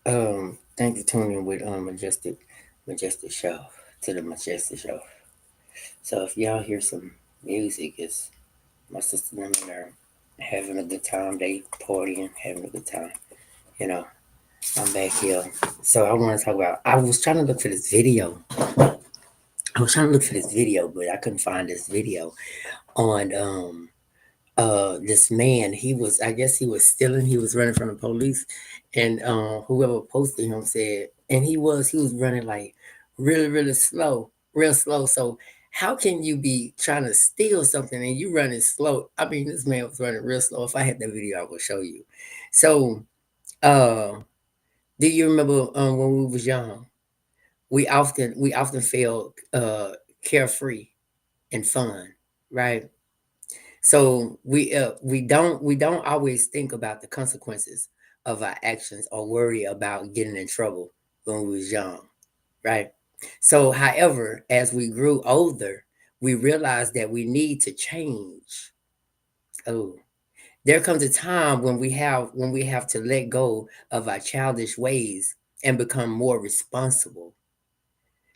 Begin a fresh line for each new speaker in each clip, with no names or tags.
Thanks for tuning in with Majestic Show to the Majestic Show. So if y'all hear some music, it's my sister and them in there having a good time. They partying, having a good time. You know, I'm back here. So I want to talk about. I was trying to look for this video. I was trying to look for this video, but I couldn't find this video on this man. He was, I guess he was stealing. He was running from the police, and whoever posted him said, and he was running like really slow, real slow. So how can you be trying to steal something and you running slow? I mean, this man was running real slow. If I had that video, I would show you. So uh do you remember when we was young? We often felt carefree and fun, right? So we don't always think about the consequences of our actions or worry about getting in trouble when we was young, right? So, however, as we grew older, we realized that we need to change. Oh, there comes a time when we have to let go of our childish ways and become more responsible.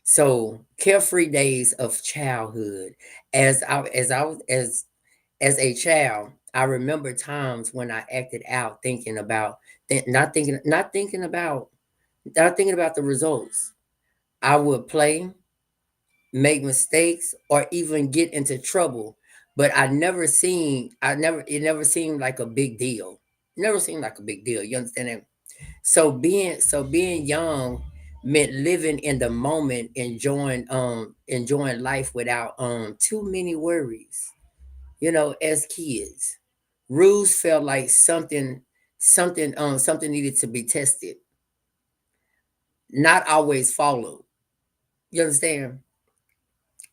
So, carefree days of childhood, as a child, I remember times when I acted out thinking about not thinking about the results. I would play, make mistakes, or even get into trouble, but it never seemed like a big deal. Never seemed like a big deal. You understand that? So being young meant living in the moment, enjoying life without too many worries. As kids, rules felt like something needed to be tested, not always followed. You understand?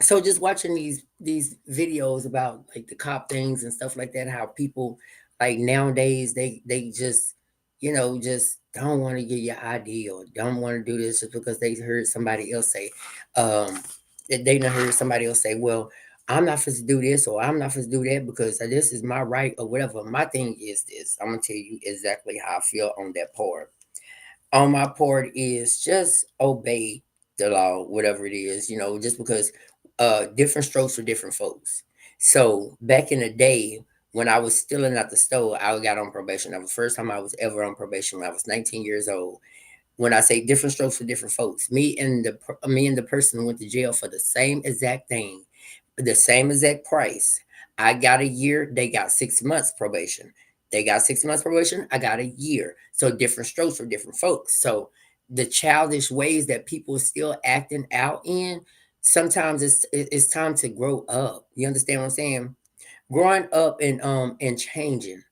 So just watching these videos about like the cop things and stuff like that, how people like nowadays they just don't want to get your ID or don't want to do this just because they heard somebody else say, um, they done heard somebody else say, well, I'm not supposed to do this or I'm not supposed to do that because this is my right or whatever. My thing is this. I'm gonna tell you exactly how I feel on that part. On my part is just obey the law, whatever it is, just because different strokes for different folks. So back in the day when I was stealing at the store, I got on probation. That was the first time I was ever on probation when I was 19 years old. When I say different strokes for different folks, me and the person who went to jail for the same exact thing, the same exact price. I got a year, they got 6 months probation. They got 6 months probation, I got a year. So different strokes for different folks. So the childish ways that people still acting out in, sometimes it's time to grow up. You understand what I'm saying? Growing up and changing.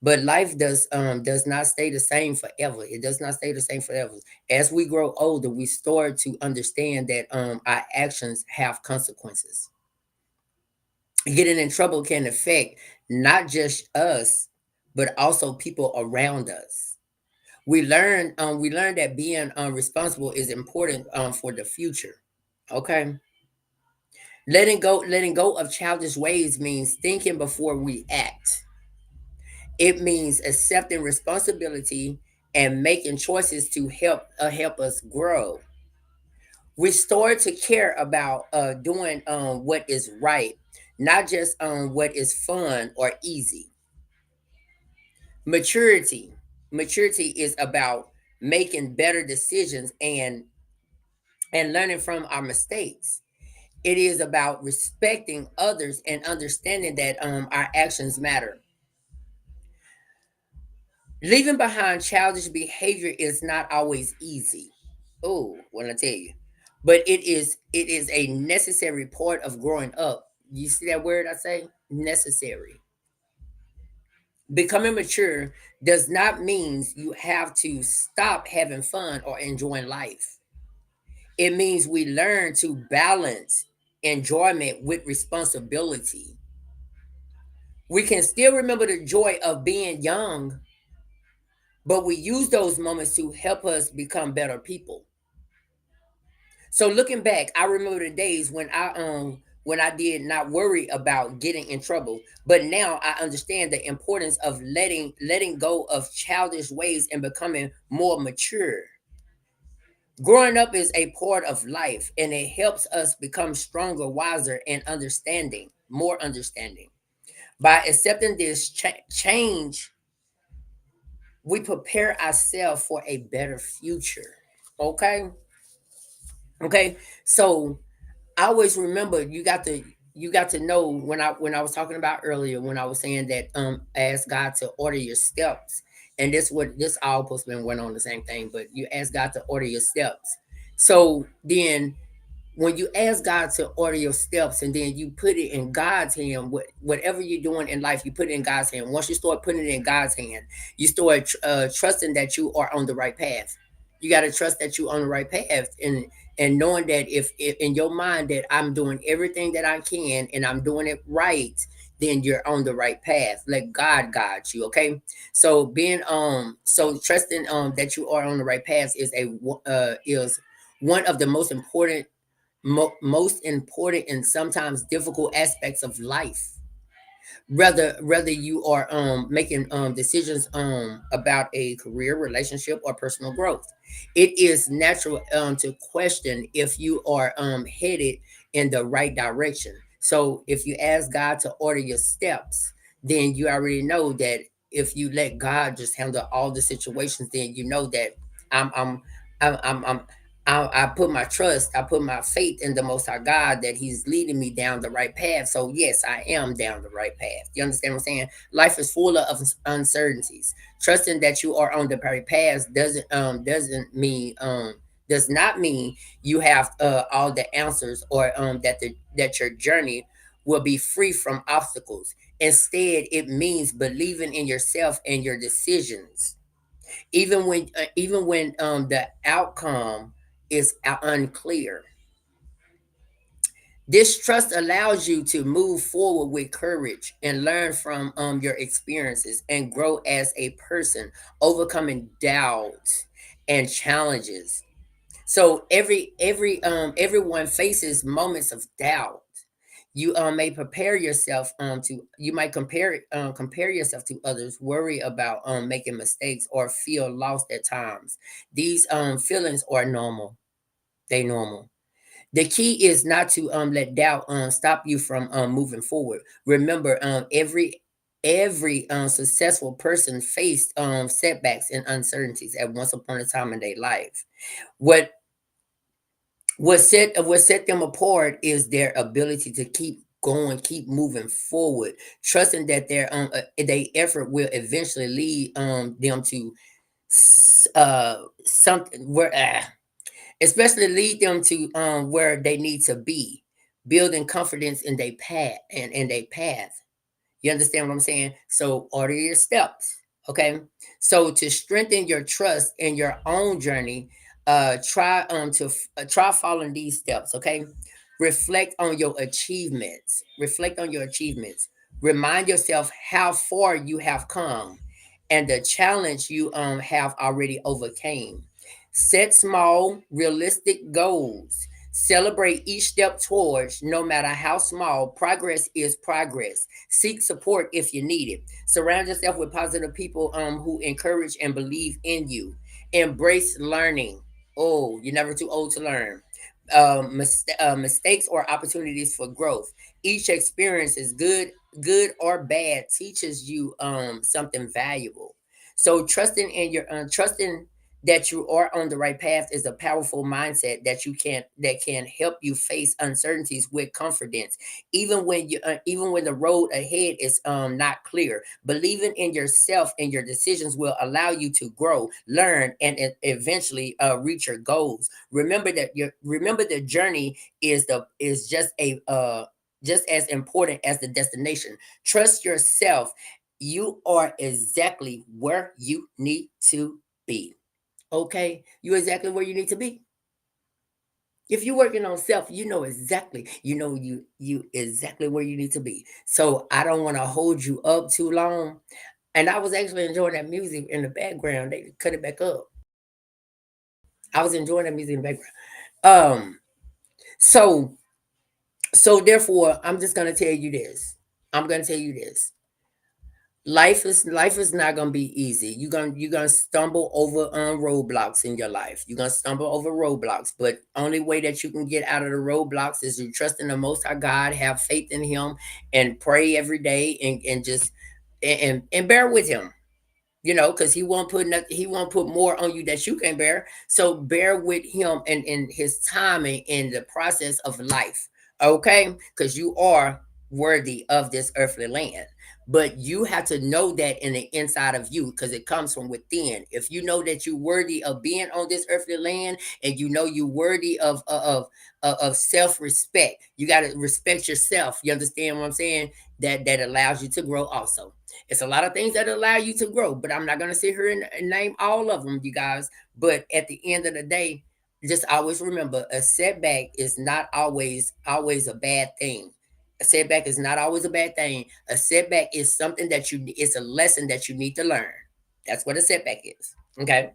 But life does not stay the same forever. It does not stay the same forever. As we grow older, we start to understand that our actions have consequences. Getting in trouble can affect not just us, but also people around us. We learn that being responsible is important for the future. Okay. Letting go of childish ways means thinking before we act. It means accepting responsibility and making choices to help us grow. We start to care about doing what is right, not just what is fun or easy. Maturity is about making better decisions and learning from our mistakes. It is about respecting others and understanding that our actions matter. Leaving behind childish behavior is not always easy. Oh, when I tell you, but it is a necessary part of growing up. You see that word I say? Necessary. Becoming mature does not mean you have to stop having fun or enjoying life. It means we learn to balance enjoyment with responsibility. We can still remember the joy of being young, but we use those moments to help us become better people. So looking back, I remember the days when I did not worry about getting in trouble. But now I understand the importance of letting go of childish ways and becoming more mature. Growing up is a part of life, and it helps us become stronger, wiser, and more understanding. By accepting this change, we prepare ourselves for a better future. Okay. Okay. So I always remember you got to know when I was talking about earlier when I was saying that ask God to order your steps. And this all supposed to be went on the same thing, but you ask God to order your steps. So then when you ask God to order your steps and then you put it in God's hand, whatever you're doing in life, you put it in God's hand. Once you start putting it in God's hand, you start trusting that you are on the right path. You got to trust that you're on the right path, and knowing that if in your mind that I'm doing everything that I can and I'm doing it right, then you're on the right path. Let God guide you. Okay. So trusting that you are on the right path is one of the most important and sometimes difficult aspects of life. Whether you are making decisions about a career, relationship, or personal growth, it is natural to question if you are headed in the right direction. So if you ask God to order your steps, then you already know that if you let God just handle all the situations, then you know that I'm I'm I'm I put my trust, I put my faith in the Most High God that He's leading me down the right path. So yes, I am down the right path. You understand what I'm saying? Life is full of uncertainties. Trusting that you are on the right path does not mean you have all the answers, or that your journey will be free from obstacles. Instead, it means believing in yourself and your decisions even when the outcome is unclear. This trust allows you to move forward with courage and learn from your experiences and grow as a person, overcoming doubt and challenges. So everyone faces moments of doubt. You may prepare yourself to you might compare yourself to others, worry about making mistakes, or feel lost at times. These feelings are normal. They normal. The key is not to let doubt stop you from moving forward. Remember, every successful person faced setbacks and uncertainties at once upon a time in their life. What what set them apart is their ability to keep going, keep moving forward, trusting that their effort will eventually lead them to something where especially lead them to where they need to be, building confidence in their path and in their path. You understand what I'm saying? So order your steps. Okay. So to strengthen your trust in your own journey, try following these steps. Okay. Reflect on your achievements. Reflect on your achievements. Remind yourself how far you have come and the challenge you have already overcame. Set small, realistic goals. Celebrate each step towards, no matter how small. Progress is progress. Seek support if you need it. Surround yourself with positive people who encourage and believe in you. Embrace learning. Oh, you're never too old to learn. Mistakes or opportunities for growth. Each experience is good or bad, teaches you something valuable. So trusting that you are on the right path is a powerful mindset that can help you face uncertainties with confidence, even when the road ahead is not clear. Believing in yourself and your decisions will allow you to grow, learn, and eventually reach your goals. Remember the journey is just as important as the destination. Trust yourself. You are exactly where you need to be. Okay, you're exactly where you need to be. If you're working on self, you know exactly where you need to be. So I don't want to hold you up too long. And I was actually enjoying that music in the background. They cut it back up. I was enjoying that music in the background. So So therefore, I'm just gonna tell you this. I'm gonna tell you this. Life is not gonna be easy. You're gonna stumble over on roadblocks in your life. You're gonna stumble over roadblocks, but only way that you can get out of the roadblocks is you trust in the Most High God, have faith in Him, and pray every day, and just and bear with Him. Because he won't put more on you that you can bear. So bear with him and in his timing in the process of life. Okay, because you are worthy of this earthly land. But you have to know that in the inside of you, because it comes from within. If you know that you're worthy of being on this earthly land, and you know you're worthy of self-respect, you got to respect yourself. You understand what I'm saying? That allows you to grow also. It's a lot of things that allow you to grow, but I'm not going to sit here and name all of them, you guys. But at the end of the day, just always remember a setback is not always a bad thing. A setback is not always a bad thing. A setback is something that it's a lesson that you need to learn. That's what a setback is. Okay.